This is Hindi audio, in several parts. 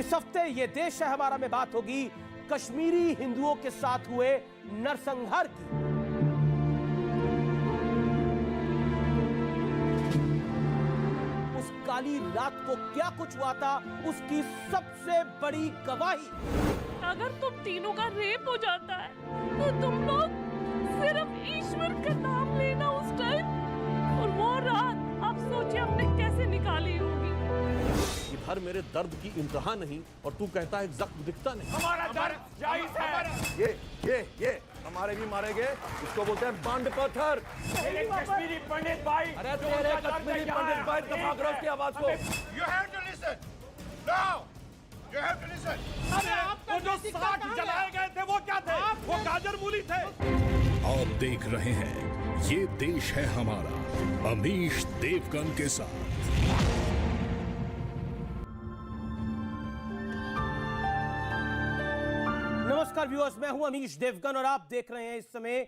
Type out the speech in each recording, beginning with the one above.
इस हफ्ते ये देश है हमारा में बात होगी कश्मीरी हिंदुओं के साथ हुए नरसंहार की। उस काली रात को क्या कुछ हुआ था उसकी सबसे बड़ी गवाही। अगर तुम तीनों का रेप हो जाता है तो तुम लोग सिर्फ ईश्वर का नाम लेना उस टाइम, और वो रात आप सोचिए हमने कैसे निकाली होगी। इधर मेरे दर्द की इंतहा नहीं और तू कहता है जख्म दिखता नहीं। हमारा दर्द जायज है। ये हमारे भी मारे गए, इसको बोलते हैं बांड पत्थर। मेरे कश्मीरी पंडित भाई, अरे तेरे कश्मीरी पंडित भाई दफाकरों की आवाज को। You have to listen. Now, you have to listen. अरे वो जो 60 जलाए गए थे वो क्या थे? वो गाजर मूली थे। आप देख रहे हैं ये देश है हमारा, अमीश देवगन के साथ। नमस्कार व्यूअर्स, मैं हूं अमीश देवगन और आप देख रहे हैं इस समय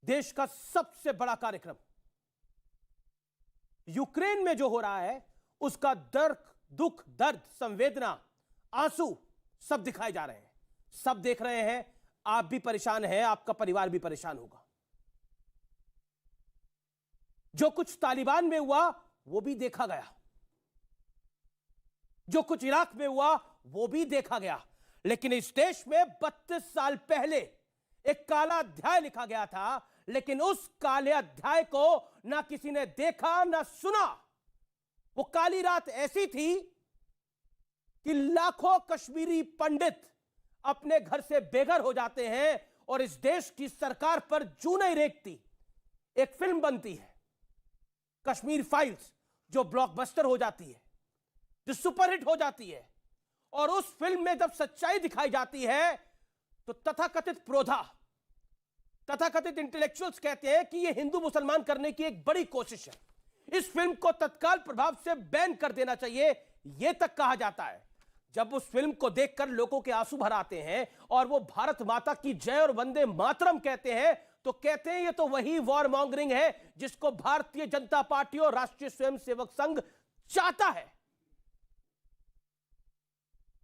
देश का सबसे बड़ा कार्यक्रम। यूक्रेन में जो हो रहा है उसका दुख, दर्द, संवेदना, आंसू सब दिखाए जा रहे हैं, सब देख रहे हैं। आप भी परेशान हैं, आपका परिवार भी परेशान होगा। जो कुछ तालिबान में हुआ वो भी देखा गया, जो कुछ इराक में हुआ वो भी देखा गया, लेकिन इस देश में 32 साल पहले एक काला अध्याय लिखा गया था, लेकिन उस काले अध्याय को ना किसी ने देखा ना सुना। वो काली रात ऐसी थी कि लाखों कश्मीरी पंडित अपने घर से बेघर हो जाते हैं और इस देश की सरकार पर जूं नहीं रेखती। एक फिल्म बनती है कश्मीर फाइल्स, जो ब्लॉकबस्टर हो जाती है, जो सुपरहिट हो जाती है, और उस फिल्म में जब सच्चाई दिखाई जाती है तो तथाकथित प्रोधा, तथाकथित इंटेलेक्चुअल्स कहते हैं कि यह हिंदू मुसलमान करने की एक बड़ी कोशिश है, इस फिल्म को तत्काल प्रभाव से बैन कर देना चाहिए, यह तक कहा जाता है। जब उस फिल्म को देखकर लोगों के आंसू भर आते हैं और वो भारत माता की जय और वंदे मातरम कहते हैं, तो कहते हैं ये तो वही वॉर मॉन्गरिंग है जिसको भारतीय जनता पार्टी और राष्ट्रीय स्वयंसेवक संघ चाहता है।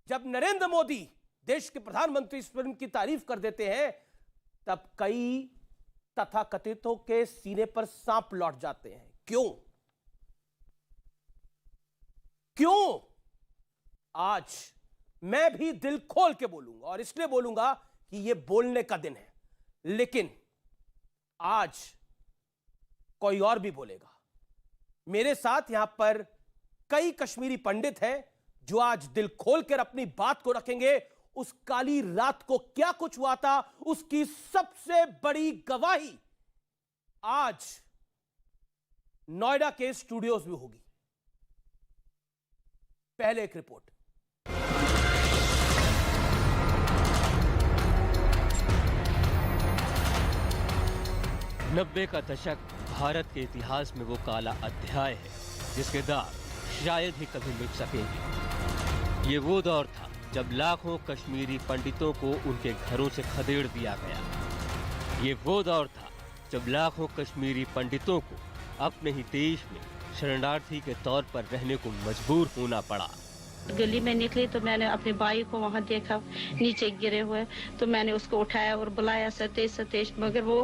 जब नरेंद्र मोदी देश के प्रधानमंत्री इस फिल्म की तारीफ कर देते हैं, तब कई तथाकथितों के सीने पर सांप लौट जाते हैं। क्यों? आज मैं भी दिल खोल के बोलूंगा, और इसलिए बोलूंगा कि यह बोलने का दिन है, लेकिन आज कोई और भी बोलेगा। मेरे साथ यहां पर कई कश्मीरी पंडित हैं जो आज दिल खोलकर अपनी बात को रखेंगे। उस काली रात को क्या कुछ हुआ था उसकी सबसे बड़ी गवाही आज नोएडा के स्टूडियोज में होगी। पहले एक रिपोर्ट। 90 का दशक भारत के इतिहास में वो काला अध्याय है जिसके दाग शायद ही कभी मिट सकेंगे। ये वो दौर था जब लाखों कश्मीरी पंडितों को उनके घरों से खदेड़ दिया गया। ये वो दौर था जब लाखों कश्मीरी पंडितों को अपने ही देश में शरणार्थी के तौर पर रहने को मजबूर होना पड़ा। गली में निकली तो मैंने अपने भाई को वहाँ देखा नीचे गिरे हुए, तो मैंने उसको उठाया और बुलाया सतेश सतेश, मगर वो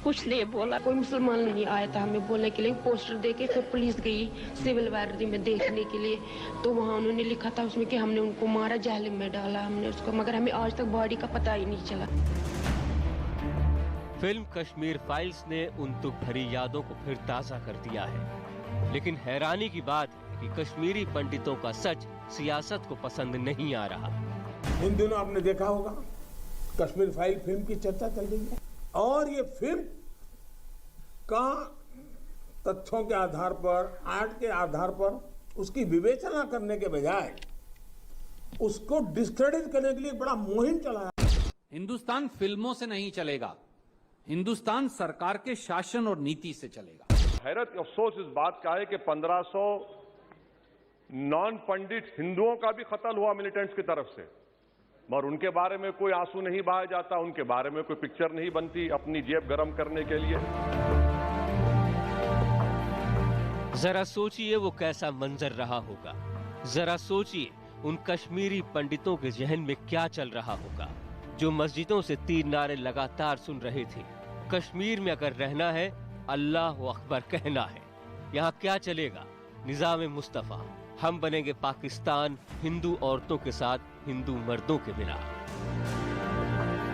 कुछ नहीं बोला। कोई मुसलमान नहीं आया था हमें बोलने के लिए। पोस्टर देके फिर पुलिस गई सिविल वार्डी में देखने के लिए, तो वहाँ उन्होंने लिखा था उसमें कि हमने उनको मारा, जाल में डाला हमने उसको, मगर हमें आज तक बॉडी का पता ही नहीं चला। फिल्म कश्मीर फाइल्स ने उन दुख भरी यादों को फिर ताज़ा कर दिया है, लेकिन हैरानी की बात है कि कश्मीरी पंडितों का सच सियासत को पसंद नहीं आ रहा। इन दिनों आपने देखा होगा कश्मीर फाइल फिल्म की चर्चा चल रही है, और ये फिल्म का तथ्यों के आधार पर, आर्ट के आधार पर उसकी विवेचना करने के बजाय उसको डिस्क्रेडिट करने के लिए बड़ा मुहिम चलाया। हिंदुस्तान फिल्मों से नहीं चलेगा, हिंदुस्तान सरकार के शासन और नीति से चलेगा। हैरत अफसोस इस बात का है कि 1500 नॉन पंडित हिंदुओं का भी कत्ल हुआ मिलिटेंट्स की तरफ से, मगर उनके बारे में कोई आंसू नहीं बहाया जाता, उनके बारे में कोई पिक्चर नहीं बनती अपनी जेब गर्म करने के लिए। जरा सोचिए वो कैसा मंजर रहा होगा। जरा सोचिए उन कश्मीरी पंडितों के जहन में क्या चल रहा होगा जो मस्जिदों से 3 नारे लगातार सुन रहे थे। कश्मीर में अगर रहना है, अल्लाह अकबर कहना है। यहाँ क्या चलेगा? निजाम मुस्तफा, हम बनेंगे पाकिस्तान हिंदू औरतों के साथ हिंदू मर्दों के बिना।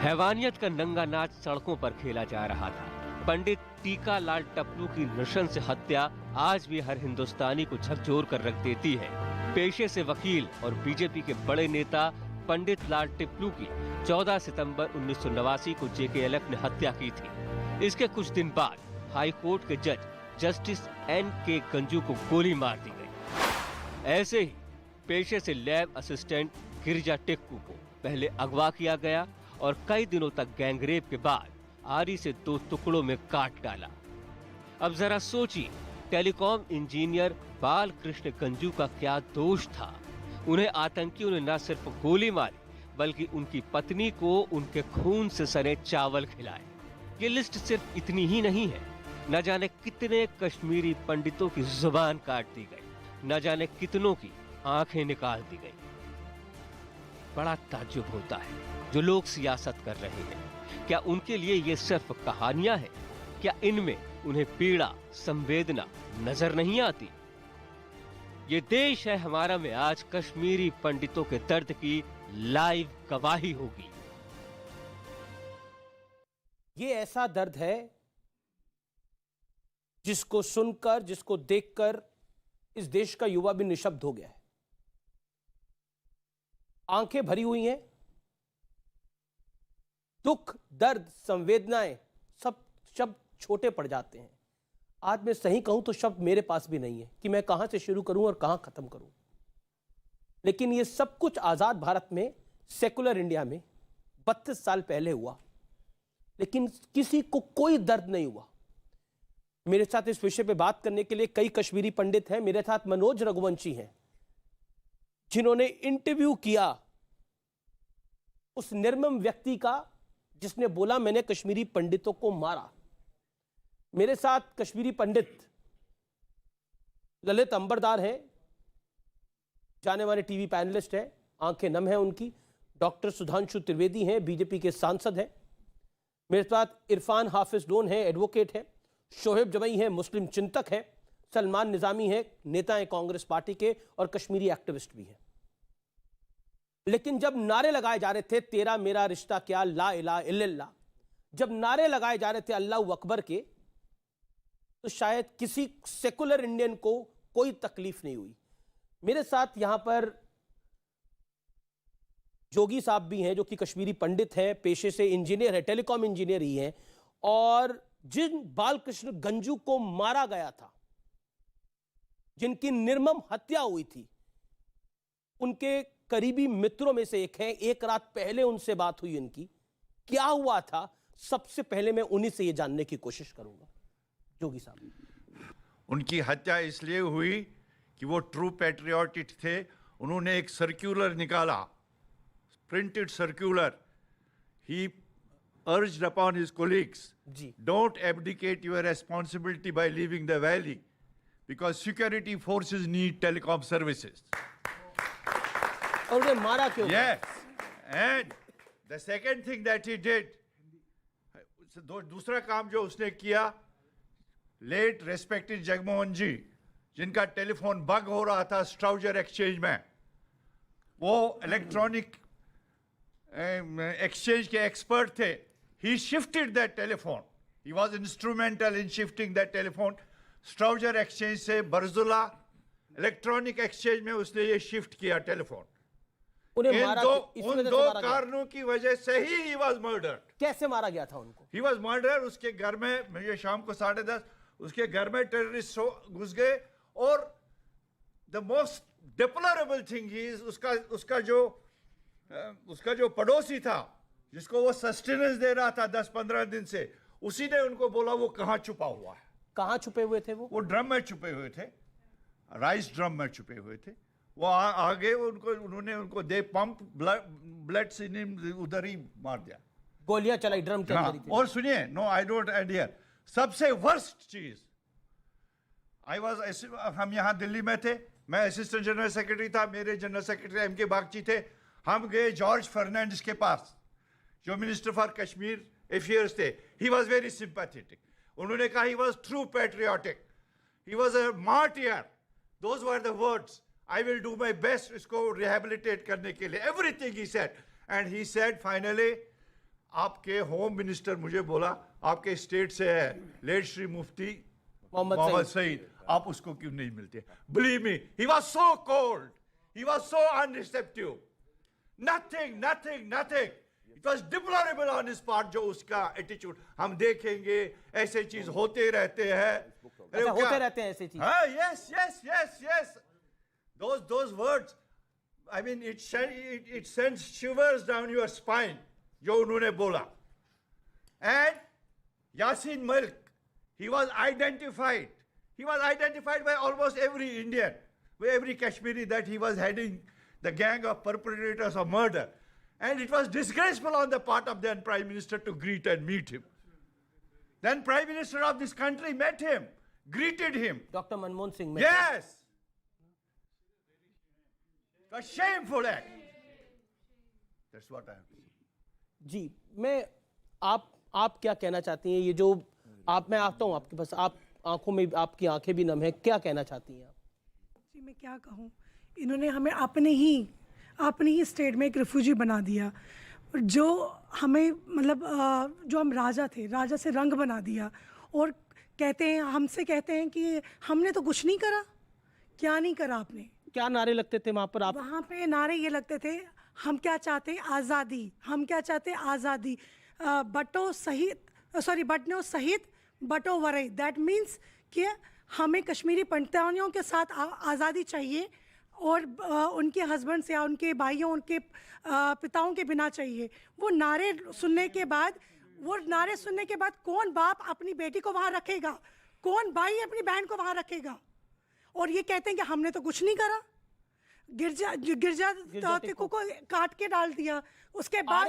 हैवानियत का नंगा नाच सड़कों पर खेला जा रहा था। पंडित टीका लाल टपलू की नृशंस हत्या आज भी हर हिंदुस्तानी को झकझोर कर रख देती है। पेशे से वकील और बीजेपी के बड़े नेता पंडित लाल टिपलू की 14 सितंबर 1989 को जेकेएलएफ ने हत्या की थी। इसके कुछ दिन बाद हाई कोर्ट के जज जस्टिस N.K. गंजू को गोली मार दी गई। ऐसे ही पेशे से लैब असिस्टेंट गिरिजा टेक्कू को पहले अगवा किया गया और कई दिनों तक गैंगरेप के बाद आरी से 2 टुकड़ों में काट डाला। अब जरा सोचिए, टेलीकॉम इंजीनियर बालकृष्ण गंजू का क्या दोष था? उन्हें आतंकियों ने न सिर्फ गोली मारी बल्कि उनकी पत्नी को उनके खून से सने चावल खिलाए। ये लिस्ट सिर्फ इतनी ही नहीं है। न जाने कितने कश्मीरी पंडितों की जुबान काट दी गई, न जाने कितनों की आंखें निकाल दी गई। बड़ा ताज्जुब होता है जो लोग सियासत कर रहे हैं, क्या उनके लिए ये सिर्फ कहानियां हैं? क्या इनमें उन्हें पीड़ा, संवेदना नजर नहीं आती? ये देश है हमारा में आज कश्मीरी पंडितों के दर्द की लाइव गवाही होगी। ये ऐसा दर्द है जिसको सुनकर, जिसको देखकर इस देश का युवा भी निशब्द हो गया है। आंखें भरी हुई हैं, दुख, दर्द, संवेदनाएं, सब शब्द छोटे पड़ जाते हैं। आज मैं सही कहूं तो शब्द मेरे पास भी नहीं है कि मैं कहां से शुरू करूं और कहां खत्म करूं। लेकिन ये सब कुछ आजाद भारत में, सेकुलर इंडिया में 32 साल पहले हुआ, लेकिन किसी को कोई दर्द नहीं हुआ। मेरे साथ इस विषय पे बात करने के लिए कई कश्मीरी पंडित हैं। मेरे साथ मनोज रघुवंशी हैं, जिन्होंने इंटरव्यू किया उस निर्मम व्यक्ति का जिसने बोला मैंने कश्मीरी पंडितों को मारा। मेरे साथ कश्मीरी पंडित ललित अंबरदार हैं, जाने माने टीवी पैनलिस्ट हैं, आंखें नम हैं उनकी। डॉक्टर सुधांशु त्रिवेदी हैं, बीजेपी के सांसद हैं। मेरे साथ इरफान हाफिज डोन है, एडवोकेट है। शोहेब जमई है, मुस्लिम चिंतक है। सलमान निजामी है, नेता हैं कांग्रेस पार्टी के और कश्मीरी एक्टिविस्ट भी हैं। लेकिन जब नारे लगाए जा रहे थे तेरा मेरा रिश्ता क्या, ला इलाहा इल्लल्लाह, जब नारे लगाए जा रहे थे अल्लाह अकबर के, तो शायद किसी सेकुलर इंडियन को कोई तकलीफ नहीं हुई। मेरे साथ यहां पर जोगी साहब भी हैं, जो कि कश्मीरी पंडित हैं, पेशे से इंजीनियर है, टेलीकॉम इंजीनियर ही हैं। और जिन बालकृष्ण गंजू को मारा गया था, जिनकी निर्मम हत्या हुई थी, उनके करीबी मित्रों में से एक है। एक रात पहले उनसे बात हुई इनकी, क्या हुआ था सबसे पहले मैं उन्हीं से ये जानने की कोशिश करूंगा। जोगी साहब, उनकी हत्या इसलिए हुई कि वो ट्रू पैट्रियोटिक थे। उन्होंने एक सर्कुलर निकाला, printed circular. He urged upon his colleagues, don't abdicate your responsibility by leaving the valley because security forces need telecom services. और उन्हें मारा क्यों? Yes, and the second thing that he did, दूसरा काम जो उसने किया, लेट रेस्पेक्टेड जगमोहन जी, जिनका टेलीफोन बग हो रहा था स्ट्राउजर एक्सचेंज में, वो इलेक्ट्रॉनिक एक्सचेंज के एक्सपर्ट थे। He shifted that telephone. He was instrumental in shifting that telephone. Strowger exchange से बरजुला इलेक्ट्रॉनिक एक्सचेंज में उसने ये शिफ्ट किया टेलीफोन। उन दो कारणों की वजह से ही he was murdered. कैसे मारा गया था उनको? He was murdered. उसके घर में, मुझे शाम को 10:30 उसके घर में टेररिस्ट घुस गए। और the most deplorable thing is उसका जो पड़ोसी था, जिसको वो सस्टेनेंस दे रहा था 10-15 दिन से, उसी ने उनको बोला वो कहाँ छुपा हुआ है। कहाँ छुपे हुए थे वो ड्रम में छुपे हुए थे, राइस ड्रम में छुपे हुए थे। वो आगे उन्होंने उनको दे पंप ब्लड से उधर ही मार दिया, गोलियां चलाई ड्रम के अंदर ही थी। और सुनिए, no I don't and here, सबसे वर्स्ट चीज, हम यहाँ दिल्ली में थे, मैं असिस्टेंट जनरल सेक्रेटरी था, मेरे जनरल सेक्रेटरी एम के बागची थे। हम गए जॉर्ज फर्नांडिस के पास, जो मिनिस्टर फॉर कश्मीर अफेयर्स थे। He was very sympathetic. उन्होंने कहा he was true patriotic, he was a martyr, those were the words. I will do my best इसको रिहेबिलिटेट करने के लिए, everything he said. And he said finally, आपके होम मिनिस्टर मुझे बोला आपके स्टेट से है लेट श्री मुफ्ती मोहम्मद सईद, आप उसको क्यों नहीं मिलते? Believe me, he was so cold, he was so unreceptive, nothing. It was deplorable on his part, जो उसका attitude। हम देखेंगे ऐसे चीज होते रहते हैं। अच्छा, होते रहते हैं ऐसे चीज। हाँ, yes. Those words, I mean, it sends shivers down your spine, जो उन्होंने बोला। And Yasin Malik, he was identified by almost every Indian, by every Kashmiri, that he was heading the gang of perpetrators of murder. And it was disgraceful on the part of then Prime Minister to greet and meet him. Then Prime Minister of this country met him, greeted him. Dr. Manmohan Singh met Yes. A shameful act. That's what I have to say. जी, मैं आप क्या कहना चाहती हैं? ये जो मैं आता हूँ आपके पास, आप आंखों में, आपकी आंखें भी नम है, क्या कहना चाहती हैं आप? जी, मैं क्या कहूँ, इन्होंने हमें अपने ही स्टेट में एक रिफ्यूजी बना दिया, जो हमें मतलब जो हम राजा थे, राजा से रंग बना दिया। और हमसे कहते हैं कि हमने तो कुछ नहीं करा। क्या नहीं करा आपने? क्या नारे लगते थे वहाँ पर? आप वहाँ पे नारे ये लगते थे, हम क्या चाहते हैं? आज़ादी। हम क्या चाहते हैं? आज़ादी। बटो सहित बटो वरई। दैट मीन्स कि हमें कश्मीरी पंडितों के साथ आज़ादी चाहिए, और उनके हस्बैंड से या उनके भाइयों, उनके पिताओं के बिना चाहिए। वो नारे सुनने के बाद कौन बाप अपनी बेटी को वहाँ रखेगा? कौन भाई अपनी बहन को वहाँ रखेगा? और ये कहते हैं कि हमने तो कुछ नहीं करा। गिरजा को काट के डाल दिया, उसके बाद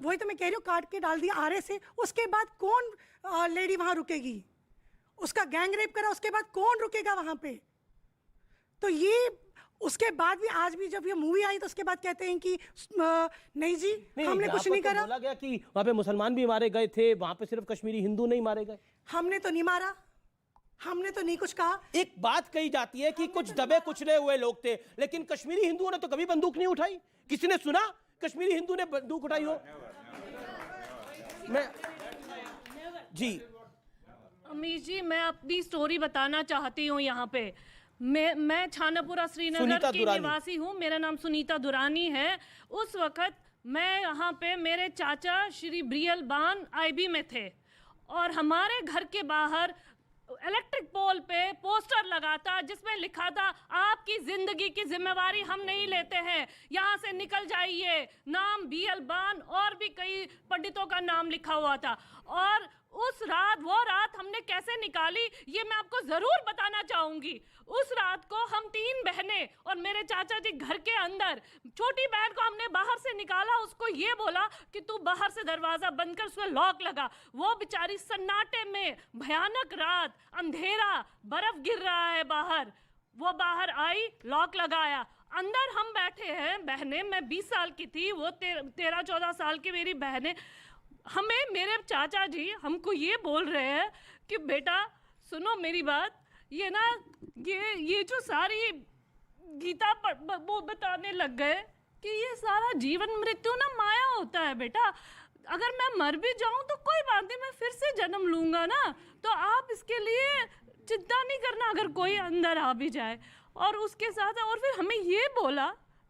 वही तो मैं कह रही हूँ, काट के डाल दिया आरे से। उसके बाद कौन लेडी वहाँ रुकेगी? उसका गैंग रेप करा, उसके बाद कौन रुकेगा वहाँ पे? तो ये उसके बाद भी, आज भी जब ये मूवी आई तो उसके बाद कहते हैं कि नहीं जी, हमने कुछ नहीं करा। बोला गया कि वहाँ पे मुसलमान भी मारे गए थे, वहाँ पे सिर्फ कश्मीरी हिंदू नहीं मारे गए। हमने तो नहीं मारा, हमने तो नहीं कुछ कहा। एक बात कही जाती है कि कुछ दबे कुचले हुए लोग थे, लेकिन कश्मीरी हिंदुओं ने तो कभी बंदूक नहीं उठाई। किसी ने सुना कश्मीरी हिंदू ने बंदूक उठाई हो? जी अमीश जी, मैं अपनी स्टोरी बताना चाहती हूँ यहाँ पे। मैं छानापुरा श्रीनगर की निवासी हूँ। मेरा नाम सुनीता दुरानी है। उस वक्त मैं यहाँ पे, मेरे चाचा श्री ब्रियल बान आईबी में थे, और हमारे घर के बाहर इलेक्ट्रिक पोल पे पोस्टर लगा था जिसमें लिखा था, आपकी जिंदगी की जिम्मेवारी हम नहीं लेते हैं, यहाँ से निकल जाइए। नाम बीएल बान और भी कई पंडितों का नाम लिखा हुआ था। और वो रात हमने कैसे निकाली ये मैं आपको जरूर बताना चाहूंगी। उस रात को हम 3 बहनें और मेरे चाचा जी घर के अंदर, छोटी बहन को हमने बाहर से निकाला, उसको ये बोला कि तू बाहर से दरवाजा बंद कर, उसमें लॉक लगा। वो बेचारी सन्नाटे में, भयानक रात, अंधेरा, बर्फ गिर रहा है बाहर, वो बाहर आई, लॉक लगाया, अंदर हम बैठे हैं बहनें। मैं 20 साल की थी, वो 13-14 साल की मेरी बहनें। हमें मेरे चाचा जी हमको ये बोल रहे हैं कि बेटा सुनो मेरी बात, ये ना ये जो सारी गीता वो बताने लग गए कि ये सारा जीवन मृत्यु ना माया होता है बेटा। अगर मैं मर भी जाऊं तो कोई बात नहीं, मैं फिर से जन्म लूंगा ना, तो आप इसके लिए चिंता नहीं करना अगर कोई अंदर आ भी जाए। और उसके साथ और फिर हमें ये बोला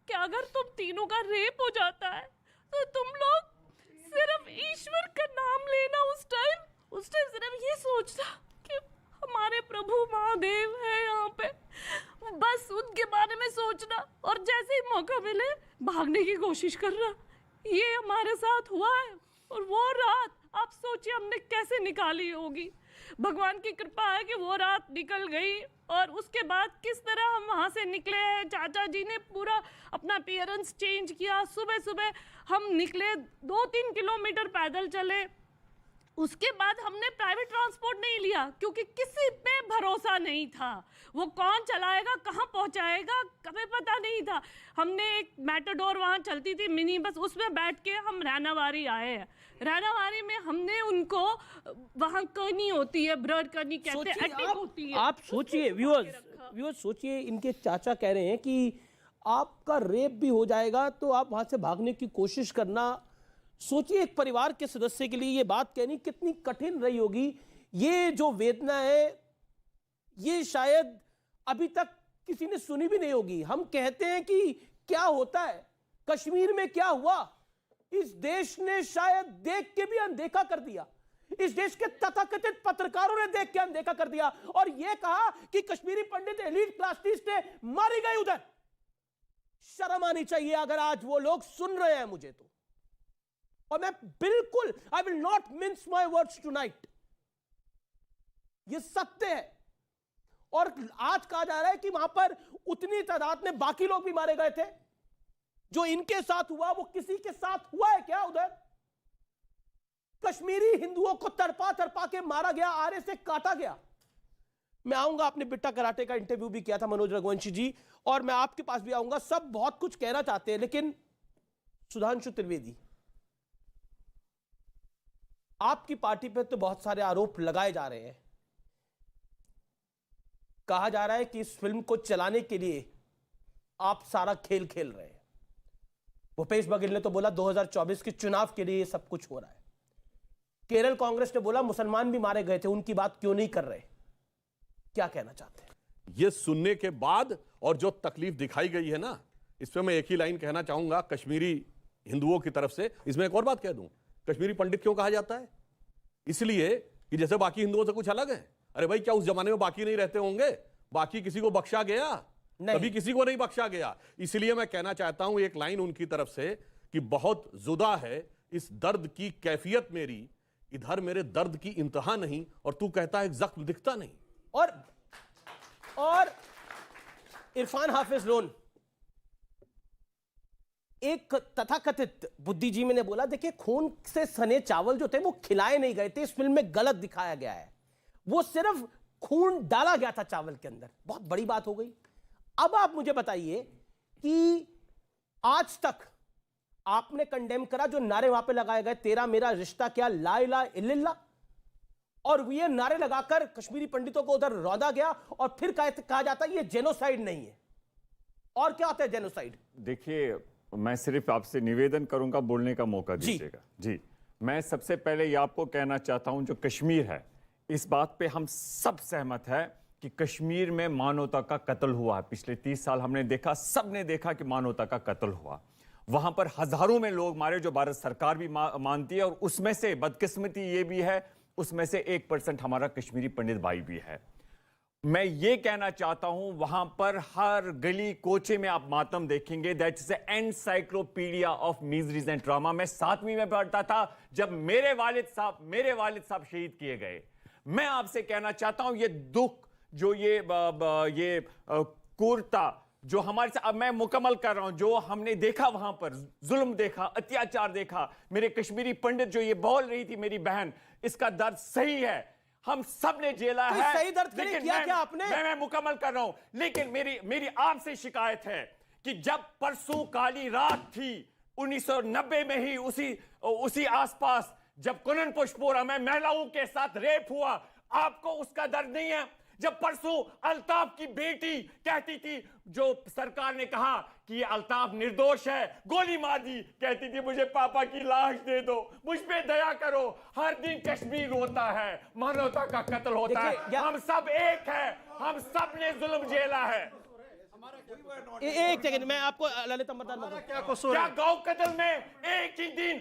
कि अगर तुम तीनों का रेप हो जाता है तो तुम लोग सिर्फ ईश्वर का नाम लेना। उस टाइम सिर्फ ये सोचना कि हमारे प्रभु महादेव है यहाँ पे, बस उनके बारे में सोचना, और जैसे ही मौका मिले भागने की कोशिश करना। ये हमारे साथ हुआ है। और वो रात आप सोचिए हमने कैसे निकाली होगी। भगवान की कृपा है कि वो रात निकल गई, और उसके बाद किस तरह हम वहाँ से निकले हैं। चाचा जी ने पूरा अपना अपीयरेंस चेंज किया। सुबह सुबह हम निकले, 2-3 किलोमीटर पैदल चले, उसके बाद हमने प्राइवेट ट्रांसपोर्ट नहीं लिया क्योंकि किसी पे भरोसा नहीं था। वो कौन चलाएगा, कहाँ पहुंचाएगा, हमें पता नहीं था। हमने एक मैटाडोर वहाँ चलती थी मिनी बस, उसमें बैठ के हम रैनावारी आए हैं। रैनावारी में हमने उनको वहाँ करनी होती है, ब्लड करनी कहते हैं, एटिक होती है। आप सोचिए व्यूअर्स सोचिए, इनके चाचा कह रहे हैं कि आपका रेप भी हो जाएगा तो आप वहां से भागने की कोशिश करना। सोचिए एक परिवार के सदस्य के लिए ये बात कहनी कितनी कठिन रही होगी। ये जो वेदना है ये शायद अभी तक किसी ने सुनी भी नहीं होगी। हम कहते हैं कि क्या होता है कश्मीर में, क्या हुआ, इस देश ने शायद देख के भी अनदेखा कर दिया। इस देश के तथाकथित पत्रकारों ने देख के अनदेखा कर दिया और यह कहा कि कश्मीरी पंडित एलीट क्लासिस्ट मारी गई उधर। शर्म आनी चाहिए अगर आज वो लोग सुन रहे हैं मुझे तो। और मैं बिल्कुल I will not mince my words tonight, ये सत्य है। और आज कहा जा रहा है कि वहां पर उतनी तादाद में बाकी लोग भी मारे गए थे। जो इनके साथ हुआ वो किसी के साथ हुआ है क्या उधर? कश्मीरी हिंदुओं को तड़पा तड़पा के मारा गया, आरे से काटा गया। मैं आऊंगा, आपने बिट्टा कराटे का इंटरव्यू भी किया था मनोज रघुवंशी जी, और मैं आपके पास भी आऊंगा। सब बहुत कुछ कहना चाहते हैं, लेकिन सुधांशु त्रिवेदी, आपकी पार्टी पर तो बहुत सारे आरोप लगाए जा रहे हैं। कहा जा रहा है कि इस फिल्म को चलाने के लिए आप सारा खेल खेल रहे हैं। भूपेश बघेल ने तो बोला 2024 के चुनाव के लिए सब कुछ हो रहा है। केरल कांग्रेस ने बोला मुसलमान भी मारे गए थे, उनकी बात क्यों नहीं कर रहे? क्या कहना चाहते हैं? ये सुनने के बाद और जो तकलीफ दिखाई गई है ना, इस पे मैं एक ही लाइन कहना चाहूंगा कश्मीरी हिंदुओं की तरफ से। इसमें एक और बात कह दूं, कश्मीरी पंडित क्यों कहा जाता है? इसलिए कि जैसे बाकी हिंदुओं से कुछ अलग है। अरे भाई, क्या उस जमाने में बाकी नहीं रहते होंगे? बाकी किसी को बख्शा गया? कभी किसी को नहीं बख्शा गया। इसलिए मैं कहना चाहता हूं एक लाइन उनकी तरफ से कि बहुत जुदा है इस दर्द की कैफियत मेरी, इधर मेरे दर्द की इंतहा नहीं और तू कहता है जख्म दिखता नहीं। और इरफान हाफिज लोन, एक तथाकथित बुद्धिजीवी ने बोला, देखिए खून से सने चावल जो थे वो खिलाए नहीं गए थे, इस फिल्म में गलत दिखाया गया है, वो सिर्फ खून डाला गया था चावल के अंदर। बहुत बड़ी बात हो गई। अब आप मुझे बताइए कि आज तक आपने कंडेम करा जो नारे वहां पे लगाए गए, तेरा मेरा रिश्ता क्या, ला इलाहा इल्लल्लाह, और ये नारे लगाकर कश्मीरी पंडितों को उधर रौंदा गया और फिर कहा जाता है ये जेनोसाइड नहीं है। और क्या होता है जेनोसाइड? देखिए, मैं सिर्फ आपसे निवेदन करूंगा, बोलने का मौका दीजिएगा। जी, मैं सबसे पहले ये आपको कहना चाहता हूं, जो कश्मीर है, इस बात पे हम सब सहमत है कि कश्मीर में मानवता का कत्ल हुआ है। पिछले 30 साल हमने देखा, सबने देखा कि मानवता का कत्ल हुआ। वहां पर हजारों में लोग मारे, जो भारत सरकार भी मानती है, और उसमें से बदकिस्मती ये भी है, उसमें से 1% हमारा कश्मीरी पंडित भाई भी है। मैं ये कहना चाहता हूं, वहां पर हर गली कोचे में आप मातम देखेंगे। That is encyclopedia of miseries and trauma. मैं 7वीं में पढ़ता था जब मेरे वालिद साहब शहीद किए गए। मैं आपसे कहना चाहता हूं, ये दुख, जो ये क्रूरता जो हमारे साथ, अब मैं मुकम्मल कर रहा हूं, जो हमने देखा वहां पर, जुल्म देखा, अत्याचार देखा, मेरे कश्मीरी पंडित जो ये बोल रही थी मेरी बहन, इसका दर्द सही है, हम सब ने झेला है। सही दर्द किया क्या आपने? मैं मुकम्मल कर रहा हूं, लेकिन मेरी आपसे शिकायत है कि जब परसों काली रात थी 1990 में ही उसी आसपास, जब कुनन पुष्पोरा में महिलाओं के साथ रेप हुआ, आपको उसका दर्द नहीं है? जब परसों अल्ताफ की बेटी कहती थी, जो सरकार ने कहा कि ये अल्ताफ निर्दोष है, गोली मार दी, कहती थी मुझे पापा की लाश दे दो, मुझ पे दया करो। हर दिन कश्मीर रोता है, मानवता का कत्ल होता है। हम सब एक है, हम सब ने जुल्म झेला है। एक सेकंड, मैं आपको ललित अमरदान क्या कसूर है? गौ कत्ल में एक ही दिन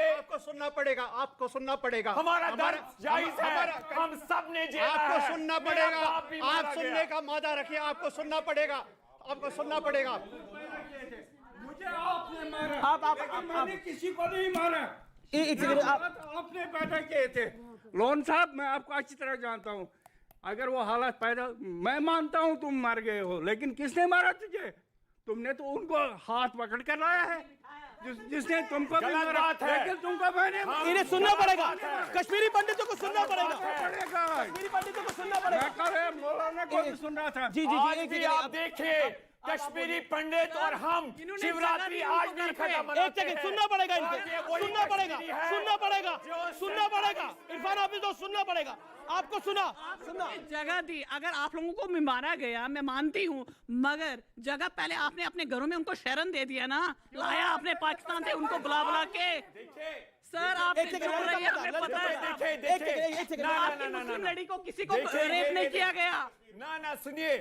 आपको सुनना पड़ेगा, आपको सुनना पड़ेगा। हमारा दर्द जायज है, हम सब ने झेला है। आपको सुनना पड़ेगा, आप सुनने का मादा रखिए, आपको सुनना पड़ेगा, आपको सुनना पड़ेगा। मुझे आपने मारा, मैंने किसी को नहीं मारा। आपने पैदा किए थे। लोन साहब, मैं आपको अच्छी तरह जानता हूँ। अगर वो हालात पैदा, मैं मानता हूं तुम मर गए हो, लेकिन किसने मारा तुझे? तुमने तो उनको हाथ पकड़ कर लाया है, जिसने तुमको भी गलत बात है। लेकिन तुमको मैंने इन्हें सुनना पड़ेगा, कश्मीरी पंडितों को सुनना पड़ेगा, पड़ेगा। कश्मीरी पंडितों को सुनना पड़ेगा। मैं कल मौलाना को भी सुन रहा था। जी जी आज जी, भी आप देखिए कश्मीरी पंडित और हम शिवरात्रि आज भी खत्म एक मनाते सेकंड हैं। सुनना पड़ेगा आज इनको, ये वही सुनना पड़ेगा, कश्मीरी है सुनना पड़ेगा, जो सुनना पड़ेगा। इरफान हाफिज तो सुनना पड़ेगा, आपको सुना जगह दी। अगर आप लोगों को भी मारा गया, मैं मानती हूँ, मगर जगह पहले आपने अपने घरों में उनको शरण दे दिया ना, लाया आपने पाकिस्तान से उनको बुला बुला के। सर आप एक सेकंड, हमें पता है आपकी मुस्लिम लड़ी को किसी को रेप नहीं किया गया। ना सुनिए,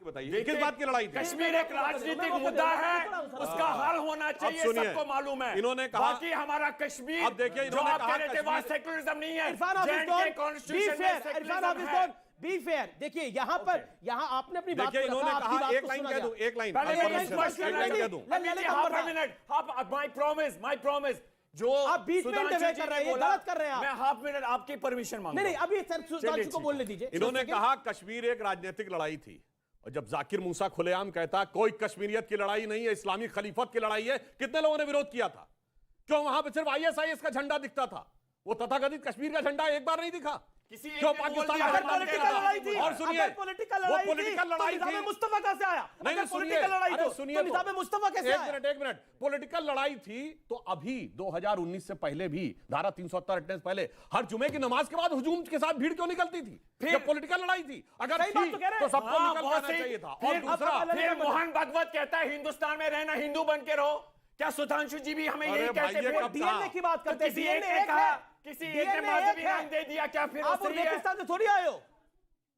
बताइए किस बात की लड़ाई थी? कश्मीर एक राजनीतिक मुद्दा है, उसका हल होना चाहिए, सबको मालूम है। इन्होंने कहा बाकी हमारा कश्मीर, अब देखिए, जो इन्होंने आप कहा कह रहे थे वहाँ सेकुलरिज्म नहीं है। इरफान हाफिज JNK बी कॉन्स्टिट्यूशन में फेयर, इरफान सेकुलरिज्म हाफिज है। Be fair. देखिए यहाँ पर, यहाँ आपने अपनी बात देखिए, को इन्होंने रखा, आपकी कहा बात एक को लाइन सुना कह गया। दूं, एक लाइन पहले एक ये स्पष्ट कर लाइन कह दूं। माय प्रॉमिस जो आप बीच में सुधांशु इंटरवेंट जी कर ने रहे हैं, ये बोला, गलत कर रहे हैं आप। मैं हाफ मिनट आपकी परमिशन मांगता नहीं हूं। अभी सर सुधांशु को बोलने दीजिए। इन्होंने कहा कश्मीर एक राजनीतिक लड़ाई थी, और जब जाकिर मूसा खुलेआम कहता कोई कश्मीरियत की लड़ाई नहीं है, इस्लामी खलीफत की लड़ाई है, कितने लोगों ने विरोध किया था? क्यों वहां पे सिर्फ ISIS का झंडा दिखता था? वो तथाकथित कश्मीर का झंडा एक बार नहीं दिखा? किसी क्यों पाकिस्तान का झंडा पॉलिटिकल लड़ाई थी, और सुनिए, अगर पॉलिटिकल वो लड़ाई पॉलिटिकल लड़ाई तो निज़ाम थी। मुस्तफा कहां से आया? नहीं अगर सुनिए, पॉलिटिकल लड़ाई अरे तो सुनिए तो निज़ाम मुस्तफा कैसे आया? एक मिनट, पॉलिटिकल लड़ाई थी तो अभी 2019 से पहले भी धारा 370 हटने से पहले हर जुमे की नमाज के बाद हुजूम के साथ भीड़ क्यों निकलती थी? जब पॉलिटिकल लड़ाई थी, अगर सही बात थी तो कह रहे तो हैं। सबको हाँ, निकल बहुत जाना सही। चाहिए था। फिर और दूसरा, फिर मोहन भागवत कहता है हिंदुस्तान में रहना, हिंदू बन के रहो। क्या सुधांशु जी भी हमें अरे यही भाई, कहते ये थे? कब डीएनए की बात करते हैं, किसी एक DNA ने एक कहा, है, किसी एक ने DNA मजहबी एक है। नाम दे दिया, क्या फिर आप वो सही है? उज्बेकिस्तान से थोड़ी आए हो।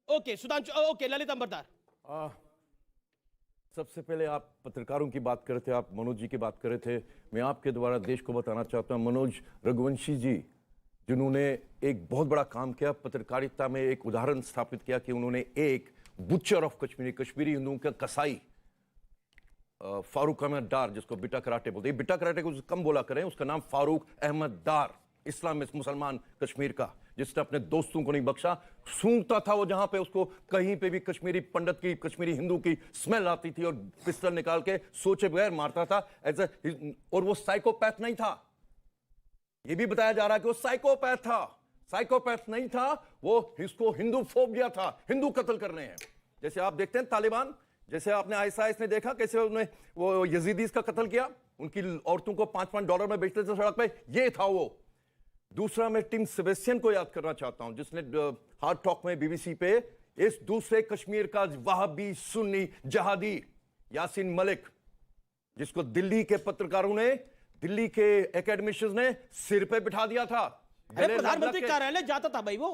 Okay Sudhanshu, okay Lalit Ambardar. सबसे पहले आप पत्रकारों की बात कर रहे थे, आप मनोज जी की बात कर रहे थे। मैं आपके द्वारा देश को बताना चाहता हूं, मनोज रघुवंशी जी जिन्होंने एक बहुत बड़ा काम किया पत्रकारिता में, एक उदाहरण स्थापित किया कि उन्होंने एक बुचर ऑफ कश्मीरी हिंदुओं का कसाई फारूक अहमद डार, जिसको बिटा कराटे बोलते हैं, बिटा कराटे को कम बोला करें, उसका नाम फारूक अहमद डार, इस्लाम में मुसलमान कश्मीर का, जिसने अपने दोस्तों को नहीं बख्शा। सूंघता था वो जहां पे उसको कहीं पे भी कश्मीरी पंडित की, कश्मीरी हिंदू की स्मेल आती थी और पिस्टल निकाल के सोचे बगैर मारता था और वो साइकोपैथ नहीं था। ये भी बताया जा रहा है कि वो साइकोपैथ था, साइकोपैथ नहीं था वो, इसको हिंदू फोबिया था, हिंदू कत्ल करने हैं। जैसे आप देखते हैं तालिबान, जैसे आपने ISIS ने देखा कैसे उन्होंने वो यजीदीज का कत्ल किया, उनकी औरतों को $5 में बेचते थे सड़क पे, ये था वो। दूसरा मैं टिम सेबेस्टियन को याद करना चाहता हूं, जिसने हार्ड टॉक में BBC पे इस दूसरे कश्मीर का वहाबी सुन्नी जहादी यासीन मलिक, जिसको दिल्ली के पत्रकारों ने, दिल्ली के एकेडमिशियंस ने सिर पे बिठा दिया था। अरे प्रधानमंत्री कार्यालय जाता था भाई वो।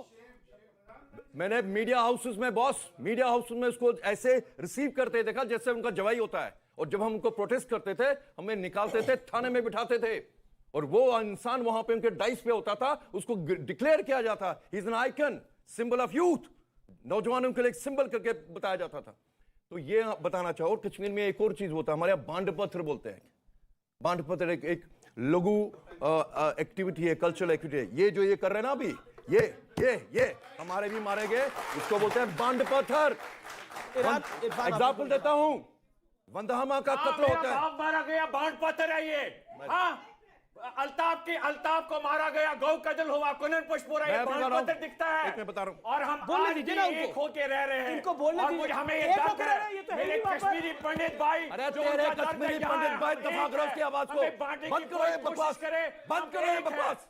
मैंने मीडिया हाउसेस में, बॉस मीडिया हाउस में उसको ऐसे रिसीव करते देखा जैसे उनका जवाई होता है, और जब हम उनको प्रोटेस्ट करते थे हमें निकालते थे, थाने में बिठाते थे, और वो इंसान वहां पे उनके डाइस पे होता था, उसको डिक्लेयर किया जाता, he is an icon, symbol of youth, नौजवानों के लिए एक सिंबल करके बताया जाता था। तो ये बताना चाहो, कश्मीर में एक और चीज होता है, हमारे यहाँ बांड पत्र बोलते हैं। बांड पत्र एक लघु एक्टिविटी है, कल्चरल एक्टिविटी है। ये जो ये कर रहे हैं ना अभी, ये हमारे भी मारे गए, इसको बोलते हैं बांड पत्थर। एग्जाम्पल देता हूं, वंदहामा का कत्ल होता है, मारा गया, बांड पत्थर है ये। अल्ताफ को मारा गया, गौ कत्ल हुआ, कुनन पुष्पोरा, ये बांड पत्थर दिखता है। मैं बता रहा हूं, और हम बोलने दीजिए ना एक होके रह रहे हैं, इनको बोलने दीजिए। हमें ये एक डर होके रह रहे हैं, ये तो है मेरे ही बात। कश्मीरी पंडित भाई, अरे जो तेरे उनका दर्द कश्मीरी यहाँ पंडित भाई, है, दफा करो उसकी आवाज को, हमें बांटने की बंद करो ये कोई बकवास, कोशिश करे, बंद करो ये बकवास,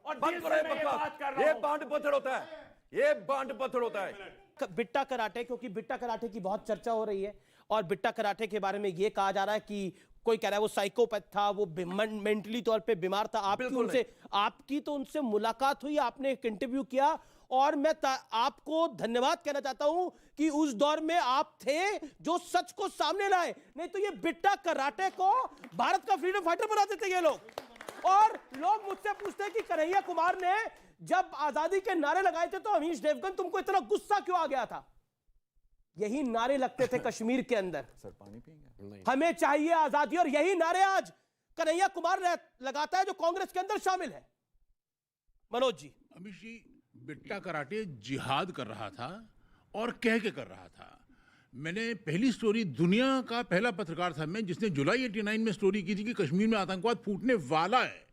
और बंद दिल करो से ये मैं ये बकवास। बात कर रहा ये हूं। बांड पत्थर होता है, ये बांड पत्थर होता है। बिट्टा कराटे, क्योंकि बिट्टा कराटे की बहुत चर्चा हो रही है, और बिट्टा कराटे के बारे में यह कहा जा रहा है कि कोई कह रहा है वो साइकोपैथ था, वो मेंटली तौर पे बीमार था। आपकी तो उनसे मुलाकात हुई, आपने एक इंटरव्यू किया, और मैं आपको धन्यवाद कहना चाहता हूं कि उस दौर में आप थे जो सच को सामने लाए, नहीं तो ये बिट्टा कराटे को भारत का फ्रीडम फाइटर बना देते ये लोग। और लोग मुझसे पूछते हैं कि कन्हैया कुमार ने जब आजादी के नारे लगाए थे तो अमीश देवगन तुमको इतना गुस्सा क्यों आ गया था? यही नारे लगते थे कश्मीर के अंदर, सर पानी पिएंगे, हमें चाहिए आजादी, और यही नारे आज कन्हैया कुमार लगाता है जो कांग्रेस के अंदर शामिल है। मनोज जी। अमीश जी, बिट्टा कराटे जिहाद कर रहा था और कह के कर रहा था, मैंने पहली स्टोरी, दुनिया का पहला पत्रकार था मैं जिसने जुलाई 89 में स्टोरी की थी कि कश्मीर में आतंकवाद फूटने वाला है।